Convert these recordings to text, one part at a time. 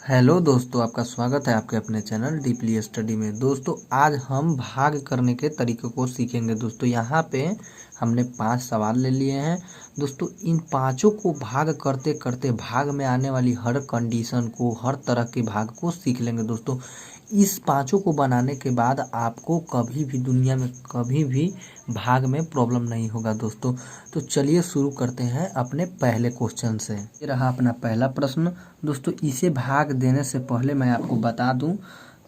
Hello दोस्तों, आपका स्वागत है आपके अपने चैनल डीपली स्टडी में। दोस्तों आज हम भाग करने के तरीके को सीखेंगे। दोस्तों यहाँ पे हमने 5 सवाल ले लिए हैं। दोस्तों इन पांचों को भाग करते करते भाग में आने वाली हर कंडीशन को, हर तरह के भाग को सीख लेंगे। दोस्तों इस पांचों को बनाने के बाद आपको कभी भी दुनिया में कभी भी भाग में प्रॉब्लम नहीं होगा। दोस्तों तो चलिए शुरू करते हैं अपने पहले क्वेश्चन से। ये रहा अपना पहला प्रश्न। दोस्तों इसे भाग देने से पहले मैं आपको बता दूं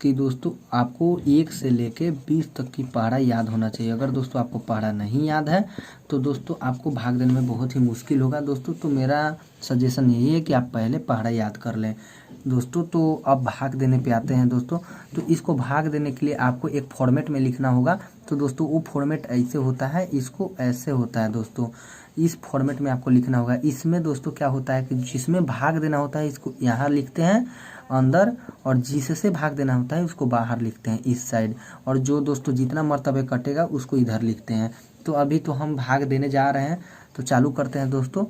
कि दोस्तों आपको 1 से लेके 20 तक की पहाड़ा याद होना चाहिए। अगर दोस्तों आपको पहाड़ा नहीं याद है तो दोस्तों आपको भाग देने में बहुत ही मुश्किल होगा। दोस्तों तो मेरा सजेशन यही है कि आप पहले पहाड़ा याद कर लें। दोस्तों तो अब भाग देने पे आते हैं। दोस्तों तो इसको भाग देने के लिए आपको एक फॉर्मेट में लिखना होगा। तो दोस्तों वो फॉर्मेट ऐसे होता है, इसको ऐसे होता है। दोस्तों इस फॉर्मेट में आपको लिखना होगा। इसमें दोस्तों क्या होता है कि जिसमें भाग देना होता है इसको यहाँ लिखते हैं अंदर, और जिससे भाग देना होता है उसको बाहर लिखते हैं इस साइड, और जो दोस्तों जितना मर्तबे कटेगा उसको इधर लिखते हैं। तो अभी तो हम भाग देने जा रहे हैं, तो चालू करते हैं। दोस्तों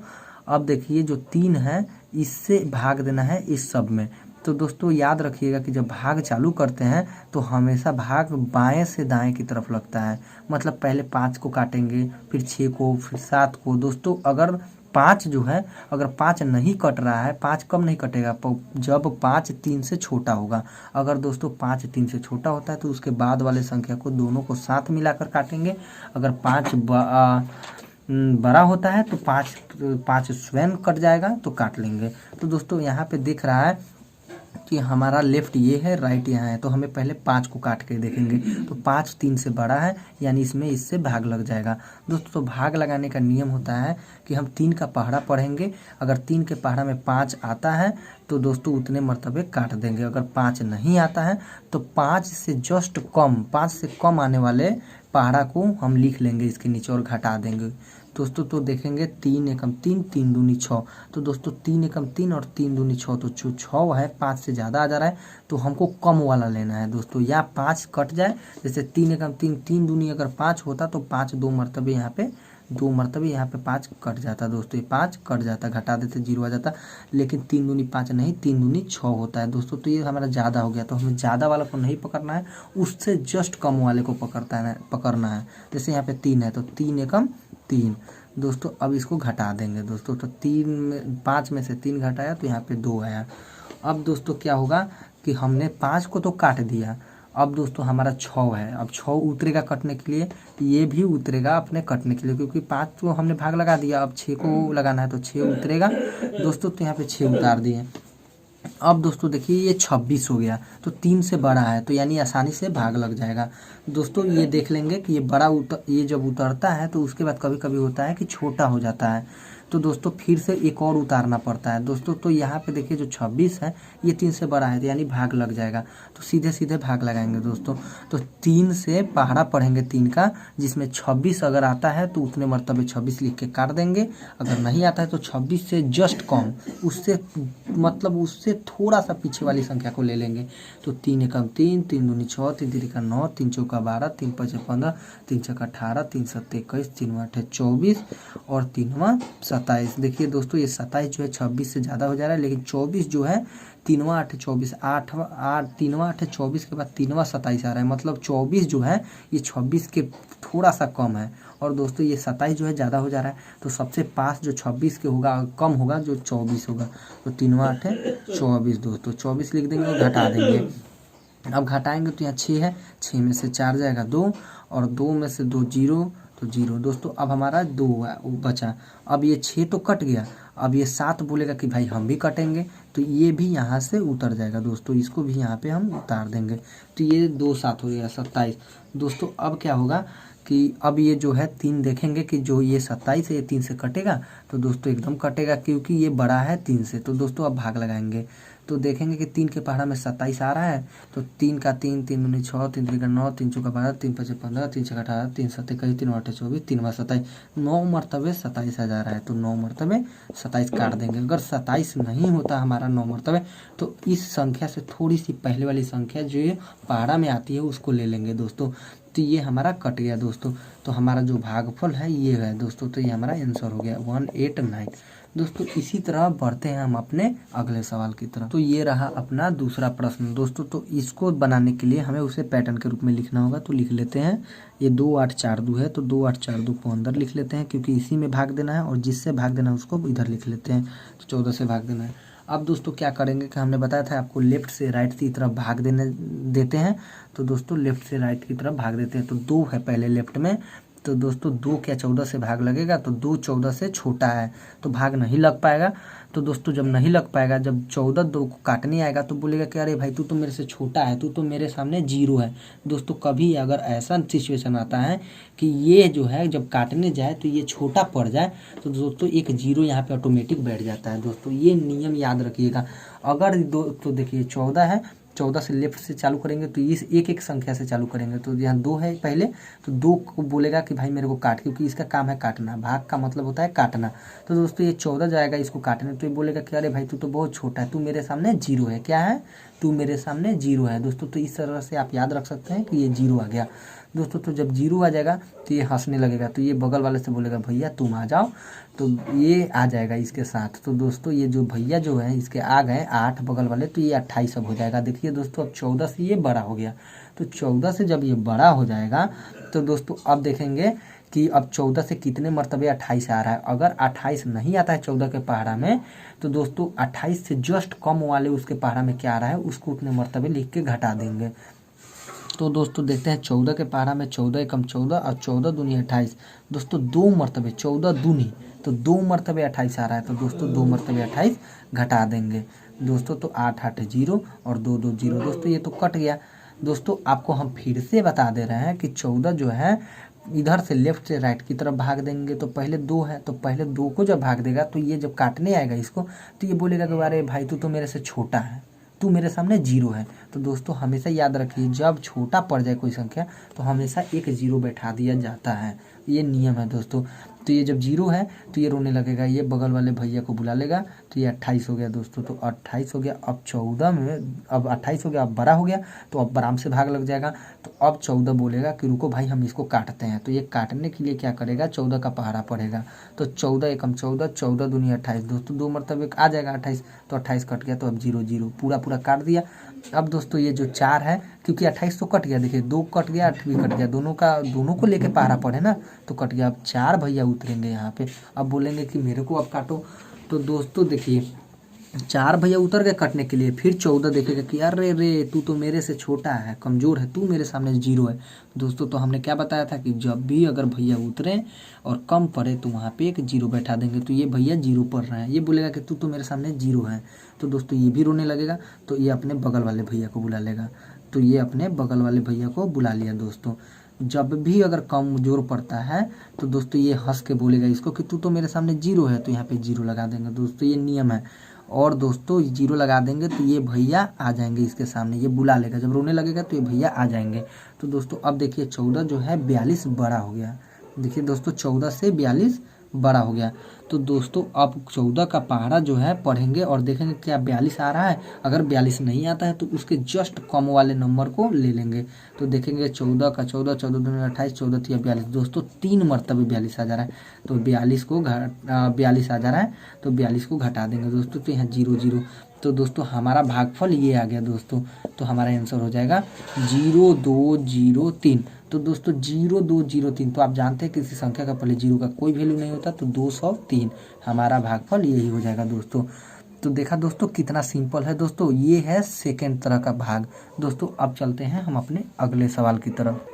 अब देखिए जो 3 है इससे भाग देना है इस सब में। तो दोस्तों याद रखिएगा कि जब भाग चालू करते हैं तो हमेशा भाग बाएं से दाएं की तरफ लगता है। मतलब पहले 5 को काटेंगे, फिर 6 को, फिर 7 को। दोस्तों अगर 5 जो है, अगर 5 नहीं कट रहा है, 5 कब नहीं कटेगा जब 5 3 से छोटा होगा। अगर दोस्तों 5 3 से छोटा होता है तो उसके बाद वाले संख्या को दोनों को साथ मिलाकर काटेंगे। अगर 5 बड़ा होता है तो 5 स्वयं कट जाएगा तो काट लेंगे। तो दोस्तों यहाँ पे दिख रहा है कि हमारा लेफ्ट ये है, राइट यहाँ है, तो हमें पहले 5 को काट के देखेंगे। तो 5 3 से बड़ा है, यानी इसमें इससे भाग लग जाएगा। दोस्तों तो भाग लगाने का नियम होता है कि हम 3 का पहाड़ा पढ़ेंगे। अगर 3 के पहाड़ा में 5 आता है तो दोस्तों उतने मर्तबे काट देंगे। अगर 5 नहीं आता है तो 5 से जस्ट कम, 5 से कम आने वाले पहाड़ा को हम लिख लेंगे इसके नीचे और घटा देंगे। दोस्तों तो देखेंगे 3 एकम 3, 3 दूनी 6। तो दोस्तों 3 एकम 3 और 3 दूनी 6, तो 6 है, 5 से ज़्यादा आ जा रहा है तो हमको कम वाला लेना है। दोस्तों या 5 कट जाए, जैसे 3 एकम 3, 3 दूनी अगर 5 होता तो 5 दो मरतबे यहाँ पे 5 कट जाता। दोस्तों ये 5 कट जाता, घटा देते 0 आ जाता। लेकिन 3 दूनी 5 नहीं, 3 दूनी 6 होता है। दोस्तों तो ये हमारा ज़्यादा हो गया, तो हमें ज़्यादा वाला को नहीं पकड़ना है, उससे जस्ट कम वाले को पकड़ना है। जैसे यहाँ पे 3 है तो 3 एकम 3। दोस्तों अब इसको घटा देंगे। दोस्तों तो 5 में से 3 घटाया तो यहाँ पे 2 आया। अब दोस्तों क्या होगा कि हमने 5 को तो काट दिया, अब दोस्तों हमारा 6 है। अब 6 उतरेगा कटने के लिए, ये भी उतरेगा अपने कटने के लिए, क्योंकि 5 को हमने भाग लगा दिया। अब 6 को लगाना है तो 6 उतरेगा। दोस्तों तो यहाँ पे 6 उतार दिए। अब दोस्तों देखिए ये 26 हो गया, तो 3 से बड़ा है, तो यानी आसानी से भाग लग जाएगा। दोस्तों ये देख लेंगे कि ये जब उतरता है तो उसके बाद कभी कभी होता है कि छोटा हो जाता है, तो दोस्तों फिर से एक और उतारना पड़ता है। दोस्तों तो यहाँ पे देखिए जो 26 है ये 3 से बड़ा है, तो यानी भाग लग जाएगा। तो सीधे सीधे भाग लगाएंगे। दोस्तों तो 3 से पहाड़ा पढ़ेंगे 3 का, जिसमें 26 अगर आता है तो उतने मरतबे 26 लिख के काट देंगे। अगर नहीं आता है तो 26 से जस्ट कम, उससे मतलब उससे थोड़ा सा पीछे वाली संख्या को ले लेंगे। तो 3 एकम 3, 3 दूनी 6, 3 तिरिका 9, 3 चौका 12, 3 पचे 15, 3 छक्का 18, 3 सत्ते 21, 3 आठे 24 और 3वां 27। देखिए दोस्तों ये 27 जो है 26 से ज़्यादा हो जा रहा है, लेकिन 24 जो है 3वां 8 24, 3वां 8 24 के बाद 3वां 27 आ रहा है। मतलब 24 जो है ये 26 के थोड़ा सा कम है, और दोस्तों ये 27 जो है ज़्यादा हो जा रहा है। तो सबसे पास जो 26 के होगा, कम होगा, जो 24 होगा। तो 3वां 8 24। दोस्तों 24 लिख देंगे और घटा देंगे। अब घटाएंगे तो यहाँ 6 है, 6 में से 4 जाएगा 2, और 2 में से 2 0, तो 0। दोस्तों अब हमारा 2 बचा। अब ये 6 तो कट गया, अब ये 7 बोलेगा कि भाई हम भी कटेंगे, तो ये भी यहाँ से उतर जाएगा। दोस्तों इसको भी यहाँ पे हम उतार देंगे, तो ये 2 7 हो गया 27। दोस्तों अब क्या होगा कि अब ये जो है 3 देखेंगे कि जो ये 27 है ये 3 से कटेगा, तो दोस्तों एकदम कटेगा क्योंकि ये बड़ा है 3 से। तो दोस्तों अब भाग लगाएंगे तो देखेंगे कि 3 के पहाड़ा में 27 आ रहा है, तो 3 का 3, 3 दूनी 6, 3 तिरिका 9, 3 चौका 12, 3 पचे 15, 3 छक्का 18, 3 सत्ते 21, 3 आठे 24, 3वां 27। 9 मरतबे 27 आ जा रहा है, तो 9 मरतबे 27 काट देंगे। अगर 27 नहीं होता हमारा 9 मरतबे, तो इस संख्या से थोड़ी सी पहले वाली संख्या जो ये पहाड़ा में आती है उसको ले लेंगे। दोस्तों तो ये हमारा कट गया। दोस्तों तो हमारा जो भागफल है ये है। दोस्तों तो ये हमारा आंसर हो गया 189। दोस्तों इसी तरह बढ़ते हैं हम अपने अगले सवाल की तरफ। तो ये रहा अपना दूसरा प्रश्न दोस्तों। तो इसको बनाने के लिए हमें उसे पैटर्न के रूप में लिखना होगा। तो लिख लेते हैं, ये 2 8 4 2 है, तो 2 8 4 2 को अंदर लिख लेते हैं क्योंकि इसी में भाग देना है, और जिससे भाग देना है उसको इधर लिख लेते हैं। तो 14 से भाग देना है। अब दोस्तों क्या करेंगे कि हमने बताया था आपको लेफ्ट से राइट की तरफ भाग देते हैं। तो दोस्तों लेफ्ट से राइट की तरफ भाग देते हैं। तो 2 है पहले लेफ्ट में, तो दोस्तों 2 क्या 14 से भाग लगेगा, तो 2 14 से छोटा है तो भाग नहीं लग पाएगा। तो दोस्तों जब नहीं लग पाएगा, जब 14 2 को काटने आएगा तो बोलेगा कि अरे भाई तू तो मेरे से छोटा है, तू तो मेरे सामने 0 है। दोस्तों कभी अगर ऐसा सिचुएशन आता है कि ये जो है जब काटने जाए तो ये छोटा पड़ जाए, तो दोस्तों एक 0 यहाँ पे ऑटोमेटिक बैठ जाता है। दोस्तों ये नियम याद रखिएगा। अगर तो देखिए 14 है, 14 से लेफ्ट से चालू करेंगे तो इस एक एक संख्या से चालू करेंगे। तो यहाँ 2 है पहले, तो 2 को बोलेगा कि भाई मेरे को काट, क्योंकि इसका काम है काटना, भाग का मतलब होता है काटना। तो दोस्तों ये 14 जाएगा इसको काटने, तो ये बोलेगा कि अरे भाई तू तो बहुत छोटा है, तू मेरे सामने 0 है। क्या है? तू मेरे सामने 0 है। दोस्तों तो इस तरह से आप याद रख सकते हैं कि ये 0 आ गया। दोस्तों तो जब 0 आ जाएगा तो ये हंसने लगेगा, तो ये बगल वाले से बोलेगा भैया तुम आ जाओ, तो ये आ जाएगा इसके साथ। तो दोस्तों ये जो भैया जो है इसके आ गए 8 बगल वाले, तो ये 28 अब हो जाएगा। देखिए दोस्तों अब 14 से ये बड़ा हो गया। तो 14 से जब ये बड़ा हो जाएगा तो दोस्तों अब देखेंगे कि अब 14 से कितने मरतबे 28 आ रहा है। अगर 28 नहीं आता है 14 के पहाड़ा में, तो दोस्तों 28 से जस्ट कम वाले उसके पहाड़ा में क्या आ रहा है उसको उतने मरतबे लिख के घटा देंगे। तो दोस्तों देखते हैं 14 के पहाड़ा में 14 एकम 14 और 14 दूनी 28। दोस्तों 2 मरतबे 14 दूनी, तो 2 मरतबे 28 आ रहा है, तो दोस्तों 2 मरतबे 28 घटा देंगे। दोस्तों तो 8 8 0 और 2 2 0। दोस्तों ये तो कट गया। दोस्तों आपको हम फिर से बता दे रहे हैं कि 14 जो है इधर से लेफ्ट से राइट की तरफ भाग देंगे। तो पहले 2 है, तो पहले 2 को जब भाग देगा तो ये जब काटने आएगा इसको, तो ये बोलेगा कि अरे भाई तू तो मेरे से छोटा है, तू मेरे सामने 0 है। तो दोस्तों हमेशा याद रखिए जब छोटा पड़ जाए कोई संख्या तो हमेशा एक 0 बैठा दिया जाता है, ये नियम है दोस्तों। तो ये जब 0 है तो ये रोने लगेगा, ये बगल वाले भैया को बुला लेगा, तो ये 28 हो गया दोस्तों। तो 28 हो गया। अब 14 में अब 28 हो गया, अब बड़ा हो गया, तो अब आराम से भाग लग जाएगा। तो अब 14 बोलेगा कि रुको भाई हम इसको काटते हैं। तो ये काटने के लिए क्या करेगा, 14 का पहाड़ा पड़ेगा। तो 14 एकम 14, 14 दूनी 28। दोस्तों 2 मरतबे आ जाएगा 28, तो 28 कट गया, तो अब 0 0 पूरा पूरा काट दिया। अब दोस्तों ये जो 4 है, क्योंकि 28 तो कट गया, देखिए 2 कट गया 8 भी कट गया, दोनों को लेके पहाड़ा पड़े ना, तो कट गया। अब 4 भैया उतरेंगे यहाँ पे, अब बोलेंगे कि मेरे को अब काटो। तो दोस्तों देखिए 4 भैया उतर गए कटने के लिए, फिर 14 देखेगा कि अरे रे तू तो मेरे से छोटा है, कमज़ोर है, तू मेरे सामने 0 है। दोस्तों तो हमने क्या बताया था कि जब भी अगर भैया उतरे और कम पड़े तो वहाँ पे एक 0 बैठा देंगे। तो ये भैया 0 पड़ रहा है, ये बोलेगा कि तू तो मेरे सामने 0 है। तो दोस्तों ये भी रोने लगेगा, तो ये अपने बगल वाले भैया को बुला लेगा। तो ये अपने बगल वाले भैया को बुला लिया। दोस्तों जब भी अगर कमजोर पड़ता है तो दोस्तों ये हंस के बोलेगा इसको कि तू तो मेरे सामने 0 है, तो यहाँ पे 0 लगा देंगे। दोस्तों ये नियम है। और दोस्तों 0 लगा देंगे तो ये भैया आ जाएंगे इसके सामने, ये बुला लेगा, जब रोने लगेगा तो ये भैया आ जाएंगे। तो दोस्तों अब देखिए 14 जो है 42 बड़ा हो गया। देखिए दोस्तों 14 से 42 बड़ा हो गया। तो दोस्तों अब 14 का पहाड़ा जो है पढ़ेंगे और देखेंगे क्या 42 आ रहा है। अगर 42 नहीं आता है तो उसके जस्ट कम वाले नंबर को ले लेंगे। तो देखेंगे 14 का 14, 14 दूनी 28, 14 तिया 42। दोस्तों 3 मरतबे 42 आ जा रहा है, तो 42 आ जा रहा है, तो 42 को घटा देंगे दोस्तों, तो यहाँ 0 0। तो दोस्तों हमारा भागफल ये आ गया दोस्तों। तो हमारा आंसर हो जाएगा 0 2 0 3। तो दोस्तों 0 2 0 3, तो आप जानते हैं किसी संख्या का पहले 0 का कोई वैल्यू नहीं होता, तो 203 हमारा भागफल यही हो जाएगा दोस्तों। तो देखा दोस्तों कितना सिंपल है दोस्तों, ये है सेकेंड तरह का भाग। दोस्तों अब चलते हैं हम अपने अगले सवाल की तरफ।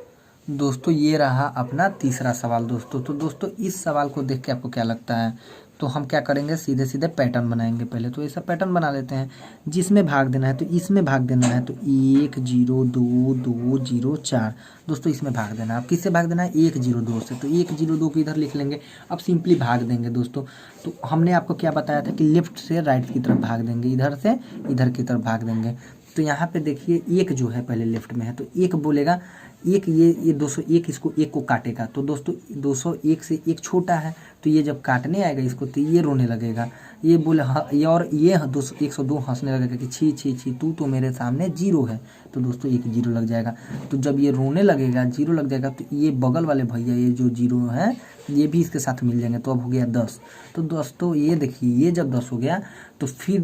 दोस्तों ये रहा अपना तीसरा सवाल दोस्तों। तो दोस्तों इस सवाल को देख के आपको क्या लगता है, तो हम क्या करेंगे सीधे सीधे पैटर्न बनाएंगे। पहले तो ऐसा पैटर्न बना लेते हैं, जिसमें भाग देना है तो इसमें भाग देना है, तो 1 0 2 2 0 4। दोस्तों इसमें भाग देना है, अब किससे भाग देना है 1 0 2 से, तो 1 0 2 को इधर लिख लेंगे। अब सिंपली भाग देंगे दोस्तों। तो हमने आपको क्या बताया था कि लेफ्ट से राइट की तरफ भाग देंगे, इधर से इधर की तरफ भाग देंगे। तो यहाँ पे देखिए 1 जो है पहले लेफ्ट में है, तो 1 बोलेगा, एक ये 201 इसको 1 को काटेगा, तो दोस्तों 201 से 1 छोटा है, तो ये जब काटने आएगा इसको तो ये रोने लगेगा, ये बोले ये, और ये 102 हंसने लगेगा कि छी छी छी तू तो मेरे सामने जीरो है। तो दोस्तों एक जीरो लग जाएगा। तो जब ये रोने लगेगा जीरो लग जाएगा तो ये बगल वाले भैया ये जो जीरो है ये भी इसके साथ मिल जाएंगे, तो अब हो गया 10। तो दोस्तों ये देखिए ये जब 10 हो गया तो फिर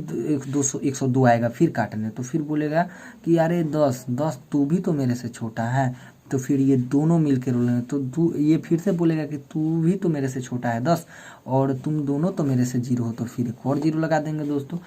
102 आएगा फिर काटने, तो फिर बोलेगा कि अरे 10 तू भी तो मेरे से छोटा है। तो फिर ये दोनों मिल के रोलेंगे, तो तू ये फिर से बोलेगा कि तू भी तो मेरे से छोटा है 10 और तुम दोनों तो मेरे से जीरो हो, तो फिर एक और जीरो लगा देंगे दोस्तों।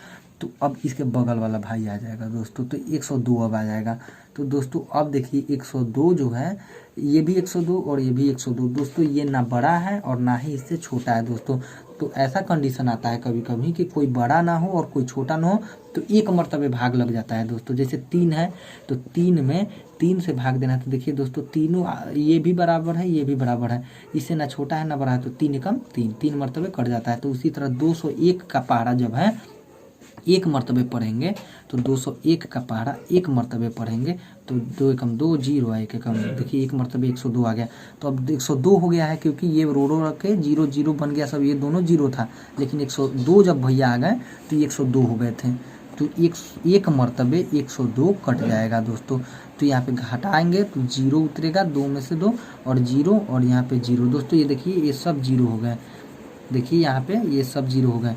तो अब इसके बगल वाला भाई आ जाएगा दोस्तों, तो 102 अब आ जाएगा। तो दोस्तों अब देखिए 102 जो है ये भी 102 और ये भी 102 दोस्तों, ये ना बड़ा है और ना ही इससे छोटा है दोस्तों। तो ऐसा कंडीशन आता है कभी कभी कि कोई बड़ा ना हो और कोई छोटा ना हो, तो एक मर्तबे भाग लग जाता है दोस्तों। जैसे 3 है तो 3 में 3 से भाग देना है, तो देखिए दोस्तों तीनों ये भी बराबर है ये भी बराबर है, इससे ना छोटा है ना बड़ा है, तो 3 एकम 3 मर्तबे कट जाता है। तो उसी तरह 201 का पहाड़ा जब है एक मर्तबे पढ़ेंगे तो 201 का पहाड़ा एक मर्तबे पढ़ेंगे तो 2 एकम 2 जीरो है, 1 एकम देखिए एक मर्तबे 102 आ गया। तो अब 102 हो गया है क्योंकि ये रो रख के 0 0 बन गया, सब ये दोनों जीरो था, लेकिन 102 जब भैया आ गए तो ये 102 हो गए थे। तो एक मर्तबे 102 कट जाएगा दोस्तों। तो यहाँ पे घटाएंगे तो 0 उतरेगा, 2 में से 2 और 0 और यहाँ पे 0 दोस्तों, ये देखिए ये सब 0 हो गए, देखिए यहाँ पे ये सब 0 हो गए।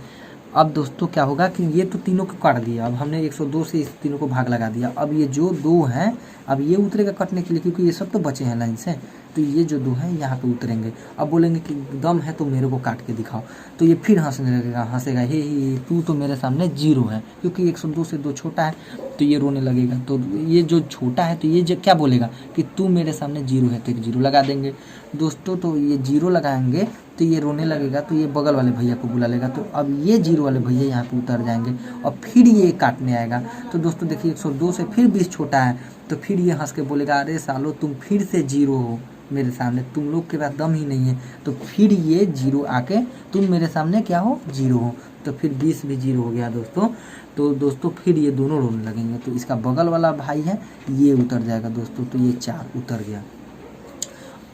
अब दोस्तों क्या होगा कि ये तो तीनों को काट दिया, अब हमने 102 से इस तीनों को भाग लगा दिया। अब ये जो 2 हैं अब ये उतरेगा कटने के लिए, क्योंकि ये सब तो बचे हैं लाइन से, तो ये जो 2 हैं यहाँ पे उतरेंगे। अब बोलेंगे कि दम है तो मेरे को काट के दिखाओ, तो ये फिर हंसने लगेगा, हंसेगा हे तू तो मेरे सामने जीरो है, क्योंकि 102 से 2 छोटा है, तो ये रोने लगेगा। तो ये जो छोटा है तो ये जो क्या बोलेगा कि तू मेरे सामने जीरो है, तो एक जीरो लगा देंगे दोस्तों। तो ये जीरो लगाएंगे तो ये रोने लगेगा, तो ये बगल वाले भैया को बुला लेगा, तो अब ये जीरो वाले भैया यहाँ पे उतर जाएंगे और फिर ये काटने आएगा। तो दोस्तों देखिए 102 से फिर 20 छोटा है, तो फिर ये हंस के बोलेगा अरे सालो तुम फिर से जीरो हो मेरे सामने, तुम लोग के पास दम ही नहीं है। तो फिर ये जीरो आके तुम मेरे सामने क्या हो, जीरो हो, तो फिर 20 भी जीरो हो गया दोस्तों। तो दोस्तों फिर ये दोनों रोने लगेंगे, तो इसका बगल वाला भाई है ये उतर जाएगा दोस्तों, तो ये 4 उतर गया।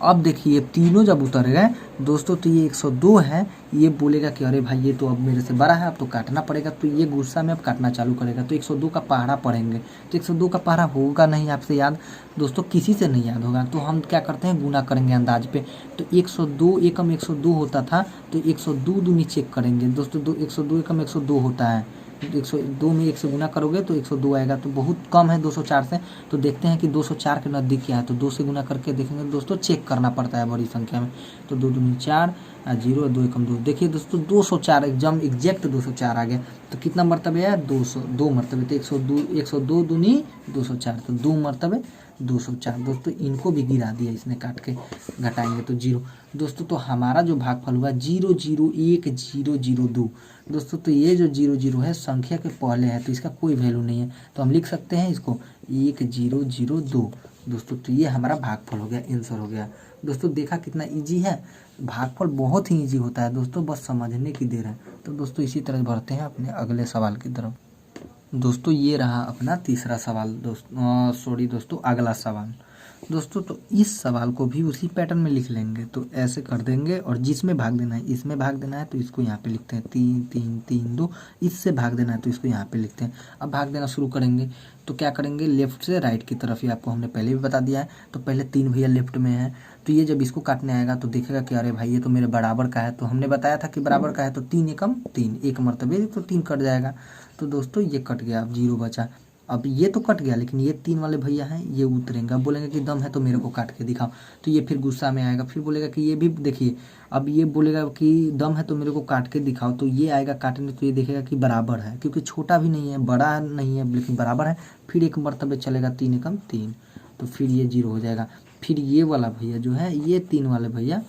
अब देखिए तीनों जब उतर गए दोस्तों तो ये 102 है, ये बोलेगा कि अरे भाई ये तो अब मेरे से बड़ा है, अब तो काटना पड़ेगा, तो ये गुस्सा में अब काटना चालू करेगा। तो 102 का पहाड़ा पढ़ेंगे, तो 102 का पहाड़ा होगा नहीं आपसे याद दोस्तों, किसी से नहीं याद होगा, तो हम क्या करते हैं गुना करेंगे अंदाज पे। तो 102 एकम 102 होता था, तो 102 दूनी चेक करेंगे दोस्तों, 102 एकम 102 होता है, 102 में 1 से गुना करोगे तो 102 आएगा, तो बहुत कम है 204 से। तो देखते हैं कि 204 के नज़दीक क्या है, तो 2 से गुना करके देखेंगे दोस्तों, चेक करना पड़ता है बड़ी संख्या में। तो 2 दूनी 4 0 2 एकम 2, देखिए दोस्तों 204 एकदम एग्जैक्ट 204 आ गया। तो कितना मरतबे है 202 मरतबे, तो 102 दूनी 204, तो 2 मरतबे 204 दोस्तों। इनको भी गिरा दिया इसने काट के, घटाएंगे तो 0 दोस्तों। तो हमारा जो भागफल हुआ 0 0 1 0 0 2 दोस्तों। तो ये जो 0 0 है संख्या के पहले है, तो इसका कोई वैल्यू नहीं है, तो हम लिख सकते हैं इसको 1 0 0 2 दोस्तों। तो ये हमारा भागफल हो गया, आंसर हो गया दोस्तों। देखा कितना इजी है, भागफल बहुत ही इजी होता है दोस्तों, बस समझने की देर है। तो दोस्तों इसी तरह बढ़ते हैं अपने अगले सवाल की तरफ। दोस्तों ये रहा अपना तीसरा सवाल दोस्तों अगला सवाल दोस्तों। तो इस सवाल को भी उसी पैटर्न में लिख लेंगे, तो ऐसे कर देंगे, और जिसमें भाग देना है इसमें भाग देना है तो इसको यहाँ पे लिखते हैं 3 3 3 2, इससे भाग देना है तो इसको यहाँ पे लिखते हैं। अब भाग देना शुरू करेंगे तो क्या करेंगे, लेफ्ट से राइट की तरफ, ही आपको हमने पहले भी बता दिया है। तो पहले 3 भैया लेफ्ट में है, तो ये जब इसको काटने आएगा तो देखेगा कि अरे भाई ये तो मेरे बराबर का है, तो हमने बताया था कि बराबर का है, तो 3 एकम 3 एक मरतबे तो 3 कट जाएगा। तो दोस्तों ये कट गया, अब 0 बचा। अब ये तो कट गया, लेकिन ये 3 वाले भैया हैं ये उतरेंगे, अब बोलेंगे कि दम है तो मेरे को काट के दिखाओ, तो ये फिर गुस्सा में आएगा, फिर बोलेगा कि ये भी देखिए, अब ये बोलेगा कि दम है तो मेरे को काट के दिखाओ, तो ये आएगा काटने, तो ये देखेगा कि बराबर है, क्योंकि छोटा भी नहीं है बड़ा नहीं है लेकिन बराबर है। फिर एक मरतबे चलेगा 3 एकम 3, तो फिर ये 0 हो जाएगा। फिर ये वाला भैया जो है, ये 3 वाले भैया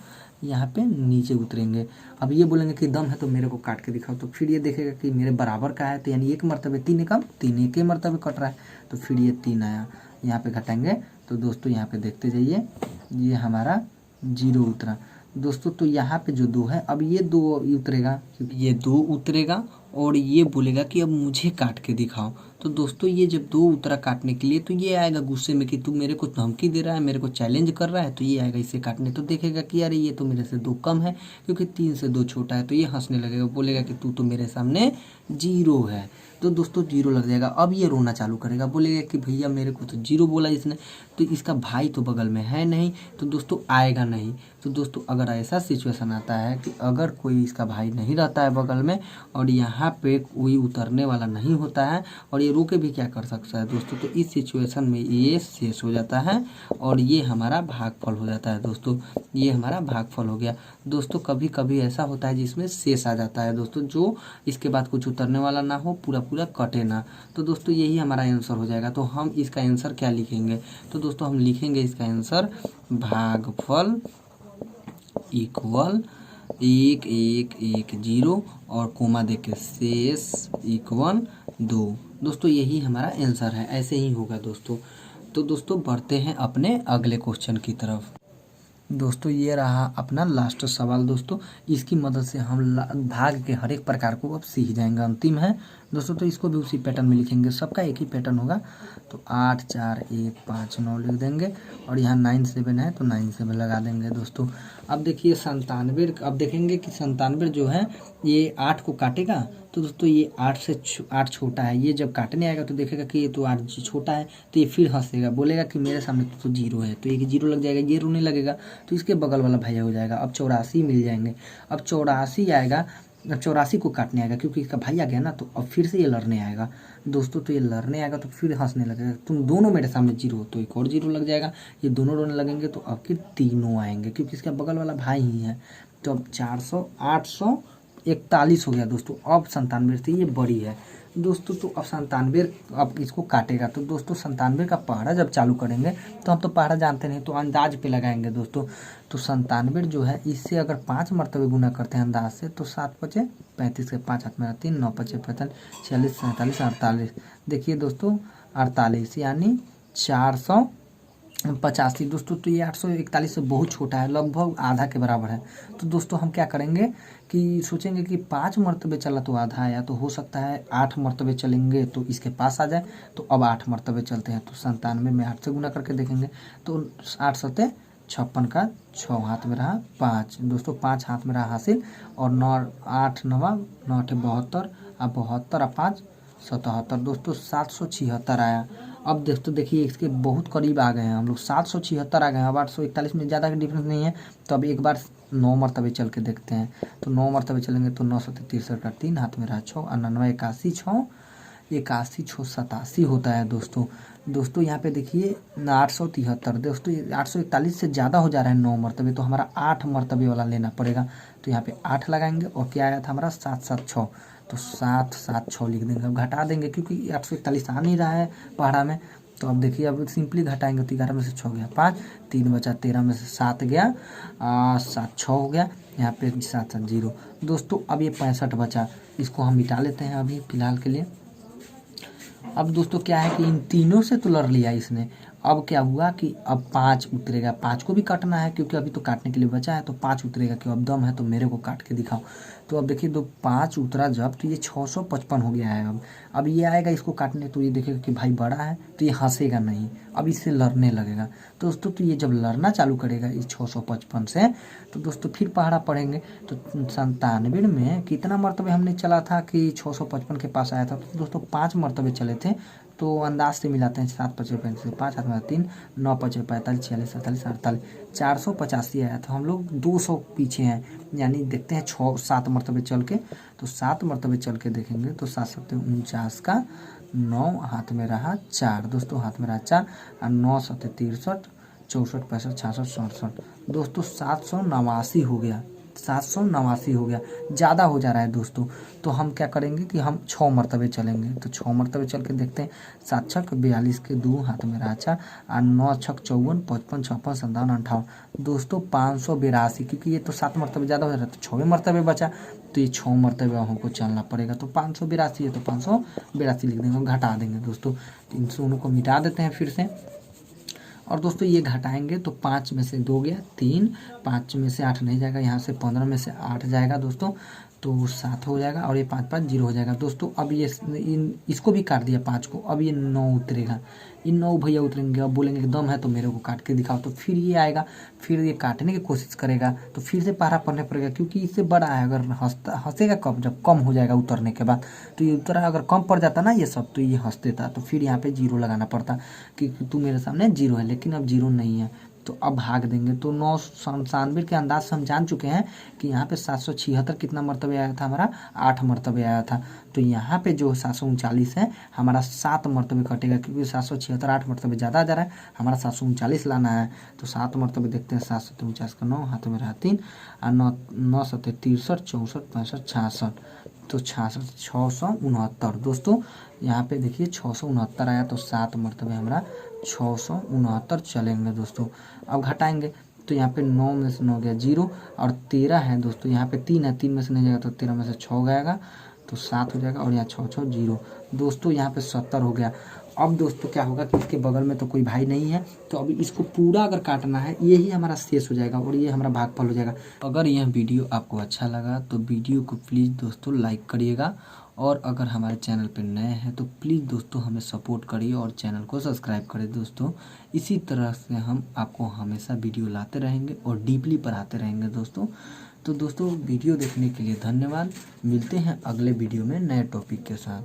यहाँ पे नीचे उतरेंगे। अब ये बोलेंगे कि दम है तो मेरे को काट के दिखाओ, तो फिर ये देखेगा कि मेरे बराबर का है, तो यानी एक मरतबे 3 एकम 3 एक ही मरतबे कट रहा है, तो फिर ये 3 आया, यहाँ पे घटाएंगे। तो दोस्तों यहाँ पे देखते जाइए, ये हमारा 0 उतरा दोस्तों। तो यहाँ पे जो 2 है, अब ये 2 उतरेगा, क्योंकि ये 2 उतरेगा और ये बोलेगा कि अब मुझे काट के दिखाओ, तो दोस्तों ये जब 2 उतरा काटने के लिए तो ये आएगा गुस्से में कि तू मेरे को धमकी दे रहा है, मेरे को चैलेंज कर रहा है, तो ये आएगा इसे काटने। तो देखेगा कि अरे ये तो मेरे से 2 कम है, क्योंकि 3 से 2 छोटा है। तो ये हंसने लगेगा, बोलेगा कि तू तो मेरे सामने 0 है। तो दोस्तों 0 लग जाएगा। अब ये रोना चालू करेगा, बोलेगा कि भैया मेरे को तो 0 बोला इसने, तो इसका भाई तो बगल में है नहीं, तो दोस्तों आएगा नहीं। तो दोस्तों अगर ऐसा सिचुएशन आता है कि अगर कोई इसका भाई नहीं रहता है बगल में और यहाँ पे कोई उतरने वाला नहीं होता है और ये रोके भी क्या कर सकता है दोस्तों, तो इस सिचुएशन में ये शेष हो जाता है और ये हमारा भागफल हो जाता है दोस्तों। ये हमारा भागफल हो गया दोस्तों। कभी कभी ऐसा होता है जिसमें शेष आ जाता है दोस्तों, जो इसके बाद कुछ उतरने वाला ना हो, पूरा पूरा कटे ना। तो दोस्तों यही हमारा आंसर हो जाएगा। तो हम इसका आंसर क्या लिखेंगे, तो दोस्तों हम लिखेंगे इसका आंसर भागफल इक्वल 1 1 1 0 और कोमा देके शेष इक्वल 2। दोस्तों यही हमारा आंसर है, ऐसे ही होगा दोस्तों। तो दोस्तों बढ़ते हैं अपने अगले क्वेश्चन की तरफ। दोस्तों ये रहा अपना लास्ट सवाल दोस्तों। इसकी मदद से हम भाग के हर एक प्रकार को अब सीख जाएंगे। अंतिम है दोस्तों, तो इसको भी उसी पैटर्न में लिखेंगे, सबका एक ही पैटर्न होगा। तो 8 4 1 5 9 लिख देंगे और यहाँ 9 7 है तो 9 7 लगा देंगे दोस्तों। अब देखिए 97, अब देखेंगे कि 97 जो है ये 8 को काटेगा। तो दोस्तों ये 8 से 8 छोटा है, ये जब काटने आएगा तो देखेगा कि ये तो 8 छोटा है, तो ये फिर हंसेगा, बोलेगा कि मेरे सामने तो 0 है। तो ये 0 लग जाएगा, ये रोने लगेगा, तो इसके बगल वाला भैया हो जाएगा। अब 84 मिल जाएंगे। अब 84 आएगा, अब 84 को काटने आएगा क्योंकि इसका भाई आ गया ना, तो अब फिर से ये लड़ने आएगा दोस्तों। तो ये लड़ने आएगा तो फिर हंसने लगेगा, तुम दोनों मेरे सामने 0 हो, तो एक और 0 लग जाएगा। ये दोनों रोने लगेंगे तो अब फिर तीनों आएंगे क्योंकि इसका बगल वाला भाई ही है। तो अब 400 841 हो गया दोस्तों। अब 97 से ये बड़ी है दोस्तों। तो अब 97 अब इसको काटेगा। तो दोस्तों 97 का पहाड़ा जब चालू करेंगे तो हम तो पहाड़ा जानते नहीं, तो अंदाज पे लगाएंगे दोस्तों। तो 97 जो है इससे अगर 5 मरतबे गुना करते हैं अंदाज से, तो 7 5 35 के 5 हाथ में 3 9 5 45 46 47 48। देखिए दोस्तों 48 यानी 485 दोस्तों। तो ये 841 से बहुत छोटा है, लगभग आधा के बराबर है। तो दोस्तों हम क्या करेंगे कि सोचेंगे कि 5 मरतबे चला तो आधा आया, तो हो सकता है 8 मरतबे चलेंगे तो इसके पास आ जाए। तो अब 8 मरतबे चलते हैं, तो 97 में 8 से गुना करके देखेंगे तो 8 7 56 का 6 हाथ में रहा 5 दोस्तों, 5 हाथ में रहा हासिल। और 9 8 9 9 72 अब 72 और 5 77 दोस्तों 776 आया। अब दोस्तों देखिए इसके बहुत करीब आ गए हैं हम लोग, 776 आ गए हैं। अब 841 में ज़्यादा डिफरेंस नहीं है। तो अब एक बार 9 मरतबे चल के देखते हैं। तो 9 मरतबे चलेंगे तो 9 7 63 का 3 हाथ में रहा 6 और 99 81 6 81 6 87 होता है दोस्तों। दोस्तों यहाँ पे देखिए 873 दोस्तों, 841 से ज़्यादा हो जा रहा है 9 मरतबे, तो हमारा 8 मरतबे वाला लेना पड़ेगा। तो यहाँ पे 8 लगाएंगे और क्या आया था हमारा 7 7 6, तो 7 7 6 लिख देंगे। अब घटा देंगे क्योंकि 841 आ नहीं रहा है पहाड़ा में। तो अब देखिए अब सिंपली घटाएंगे तो 11 में से 6 गया 5, 3 बचा 13 में से 7 गया 7 6 हो गया, यहाँ पे 7 7 0 दोस्तों। अब ये 65 बचा, इसको हम मिटा लेते हैं अभी फ़िलहाल के लिए। अब दोस्तों क्या है कि इन तीनों से तो लड़ लिया इसने। अब क्या हुआ कि अब 5 उतरेगा, 5 को भी काटना है क्योंकि अभी तो काटने के लिए बचा है। तो 5 उतरेगा, क्यों अब दम है तो मेरे को काट के दिखाओ। तो अब देखिए 5 उतरा जब, तो ये 655 हो गया है। अब ये आएगा इसको काटने, तो ये देखेगा कि भाई बड़ा है, तो ये हंसेगा नहीं, अब इससे लड़ने लगेगा। तो दोस्तों तो ये जब लड़ना चालू करेगा इस 655 से, तो दोस्तों फिर पहाड़ा पढ़ेंगे। तो 97 में कितना मरतबे हमने चला था कि 655 के पास आया था। तो दोस्तों 5 मरतबे चले थे, तो अंदाज से मिलाते हैं। 7 5 35 5 हाथ में 3 9 5 45 46 47 48 485 आया। तो हम लोग 200 पीछे हैं, यानी देखते हैं 7 मरतबे चल के। तो 7 मरतबे चल के देखेंगे तो 7 7 49 का 9 हाथ में रहा 4 दोस्तों, हाथ में रहा 4 और 9 7 63 64 65 66 67 दोस्तों 789 हो गया, 789 हो गया, ज़्यादा हो जा रहा है दोस्तों। तो हम क्या करेंगे कि हम 6 मरतबे चलेंगे। तो 6 मरतबे चल के देखते हैं। 7 6 42 के 2 हाथ में रहा 4 और 9 6 54 55 56 57 58 दोस्तों 582, क्योंकि ये तो 7 मरतबे ज़्यादा हो जा रहा है, तो 6 मरतबे बचा, तो ये 6 मरतबे हमको चलना पड़ेगा। तो 582 है तो 582 लिख देंगे, घटा देंगे दोस्तों। इन दोनों को मिटा देते हैं फिर से। और दोस्तों ये घटाएंगे तो 5 में से 2 गया 3, 5 में से 8 नहीं जाएगा, यहाँ से 15 में से 8 जाएगा दोस्तों। तो 7 हो जाएगा और ये 5 5 0 हो जाएगा दोस्तों। अब ये इसको भी काट दिया 5 को, अब ये 9 उतरेगा, ये 9 भैया उतरेंगे। अब बोलेंगे कि दम है तो मेरे को काट के दिखाओ, तो फिर ये आएगा, फिर ये काटने की कोशिश करेगा, तो फिर से पारा पढ़ने पड़ेगा क्योंकि इससे बड़ा है। अगर हंसेगा कब, जब कम हो जाएगा उतरने के बाद। तो ये उतरा अगर कम पड़ जाता ना ये सब, तो ये हंस देता, तो फिर यहाँ पे 0 लगाना पड़ता कि तू मेरे सामने 0 है, लेकिन अब 0 नहीं है। तो अब भाग देंगे, तो 997 के अंदाज से हम जान चुके हैं कि यहाँ पे 776 कितना मरतबे आया था, हमारा 8 मरतबे आया था। तो यहाँ पे जो 739 है हमारा 7 मरतबे कटेगा, क्योंकि 776 8 मरतबे ज़्यादा आ जा रहा है, हमारा 739 लाना है। तो 7 मरतबे देखते हैं, 7 7 49 का 9, हाथ में रहा 3 और 9 9 7 63 64 65 66, तो 66 669 दोस्तों। यहाँ पे देखिए 669 आया, तो 7 मरतबे हमारा 669 चलेंगे दोस्तों। अब घटाएंगे तो यहाँ पे 9 में से 9 गया 0 और 13 है दोस्तों, यहाँ पे 3 है, 3 में से नहीं जाएगा तो 13 में से 6 गएगा, तो 7 हो जाएगा और यहाँ 6 6 0 दोस्तों, यहाँ पे 70 हो गया। अब दोस्तों क्या होगा कि इसके बगल में तो कोई भाई नहीं है, तो अभी इसको पूरा अगर काटना है, यही हमारा शेष हो जाएगा और ये हमारा भागफल हो जाएगा। अगर यह वीडियो आपको अच्छा लगा तो वीडियो को प्लीज़ दोस्तों लाइक करिएगा, और अगर हमारे चैनल पर नए हैं तो प्लीज़ दोस्तों हमें सपोर्ट करिए और चैनल को सब्सक्राइब करें दोस्तों। इसी तरह से हम आपको हमेशा वीडियो लाते रहेंगे और डीपली पढ़ाते रहेंगे दोस्तों। तो दोस्तों वीडियो देखने के लिए धन्यवाद, मिलते हैं अगले वीडियो में नए टॉपिक के साथ।